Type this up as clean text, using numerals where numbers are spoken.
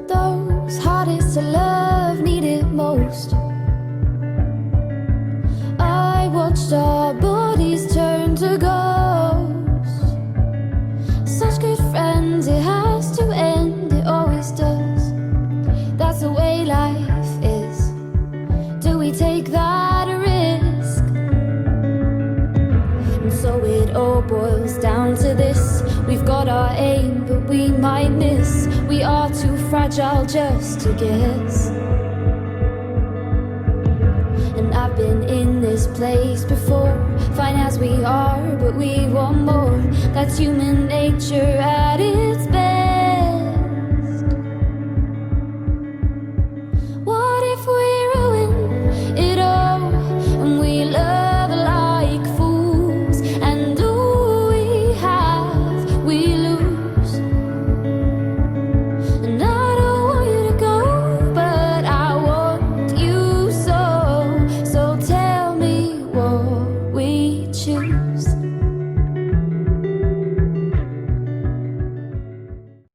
those hardest to love need it most. I watched our bodies turn to ghosts. Such good friends, it has to end, it always does. That's the way life is. Do we take that risk? And so it all boils down to this. We've got our aim, but we might miss. We are too fragile just to guess. And I've been in this place before, fine as we are, but we want more. That's human nature at its best.